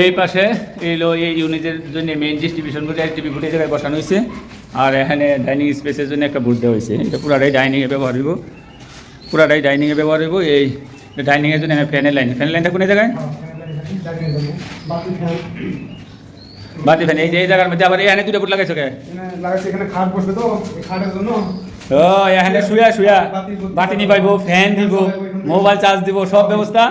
এই পাশে এইলো এই ইউনিটের জন্য main distribution board SDB board এই জায়গায় বসানো হয়েছে আর এখানে ডাইনিং স্পেসের জন্য একটা বোর্ড দেওয়া হয়েছে এটা পুরাটাই ডাইনিংয়ে ব্যবহার হইব পুরাটাই ডাইনিংয়ে ব্যবহার হইব এই ডাইনিংয়ের জন্য ফ্যানের লাইনটা কোন জায়গায় বাতি ফ্যান এই জায়গার মধ্যে আবার এখানে দুটো বোর্ড লাগাইছো কে এখানে খাট বসবে তো এই খাটের জন্য ও এখানে শুয়া বাতি নিবাইব ফ্যান দিব মোবাইল চার্জ দিব সব ব্যবস্থা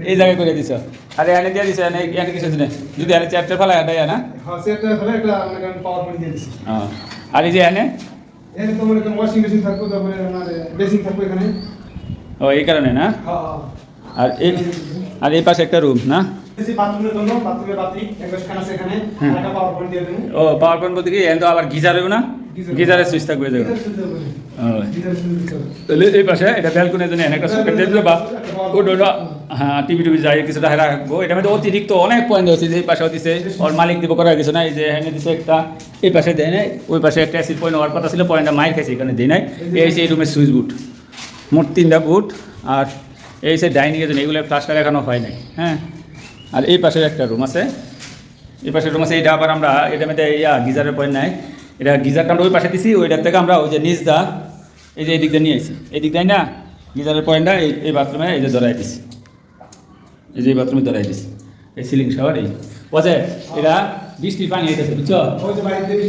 এই জায়গায় করে দিছ আর এখানে দিয়ে দিছ এখানে কিছু দিনে যদি এখানে চ্যাপ্টার ফেলা এটা না হ্যাঁ সেটা ফেলে এটা আমরা পাওয়ার পয়েন্ট দিয়ে দিছি আর এই যে এখানে এখানে তো মনে করেন ওয়াশিং মেশিন থাকবে তারপরে আমাদের বেসিন থাকবে এখানে ও এই কারণে না হ্যাঁ আর এই পাশে একটা রুম না এসি বাথরুমের জন্য বাথরুমের বাতি একটা ফ্যান আছে এখানে আর একটা পাওয়ার পয়েন্ট দিয়ে দেবো ও পাওয়ার পয়েন্ট বলতে কি এখানে তো আবার গিজার হইব না গিজারের সুইচ থাকবে যাবে এই পাশে এটা ব্যালকনির জন্য একটা সকেট দিয়ে দিল বা ওটা হ্যাঁ টিভি যায় কিছুটা রাখবো এটা মধ্যে অতিরিক্ত অনেক পয়েন্ট হচ্ছে যে এই পাশেও দিছে ওর মালিক দিব করা কিছু না এই যে এখানে দিছে একটা এই পাশে দেয় নাই ওই পাশে একটা অ্যাসিড পয়েন্ট হওয়ার কথা ছিল পয়েন্টটা মাইর খাইছে এখানে দেয় নাই এই সেই রুমের সুইচ বুট মোট 3টা বুট আর এই সেই ডাইনিংয়ের জন্য এগুলো প্লাস্টার এখনো হয় নাই হ্যাঁ আর এই পাশের একটা রুম আছে এই পাশের রুম আছে এটা আবার আমরা এটা মধ্যে গিজারের পয়েন্ট নাই এটা গিজারটা আমরা ওই পাশে দিছি ওইটার থেকে আমরা ওই যে নিচ দা এই যে এই দিক দিয়ে নিয়ে আসি এই দিক দিয়ে না গিজারের পয়েন্টটা এই বাথরুমে এই যে ধরাই দিছি এই যে এই বাথরুমে ধরাই দিছি এই সিলিং শাওয়ার এই বুঝে এটা বৃষ্টির পানি আইতেছে বুঝছো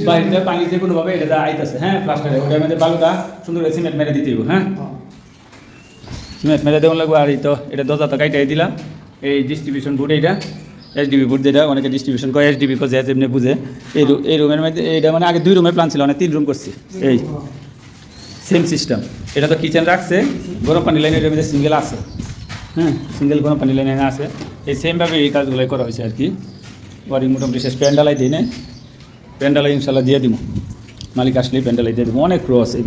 বাড়িতে পানি যে কোনোভাবে এটা আইতেছে হ্যাঁ প্লাস্টারে ওটার মধ্যে বালুটা সুন্দর করে সিমেন্ট মেরে দিতে হইব হ্যাঁ সিমেন্ট মেরে দেওয়া লাগবে আর এই তো এটা দরজা তো কাইটাই দিলাম এই ডিস্ট্রিবিউশন বোর্ড এইটা এসডিবি বোর্ড যেটা অনেকে ডিস্ট্রিবিউশন করে এসডিবি করে যেমনি বুঝে এই রুমের মধ্যে এইটা মানে আগে 2 রুমের প্ল্যান ছিল মানে 3 রুম করছি এই সেম সিস্টেম এটা তো কিচেন রাখছে গরম পানি লাইন এটার মধ্যে সিঙ্গেল আছে হ্যাঁ সিঙ্গেল গরম পানি লাইন আছে এই সেমভাবে এই কাজগুলোই করা হয়েছে আর কি ওয়ারিং মোটামুটি শেষ প্যান্ডালাই দিই না প্যান্ডালাই ইনশাল্লাহ দিয়ে দিব মালিক আসলেই প্যান্ডালাই দিয়ে দেবো অনেক ক্রস এই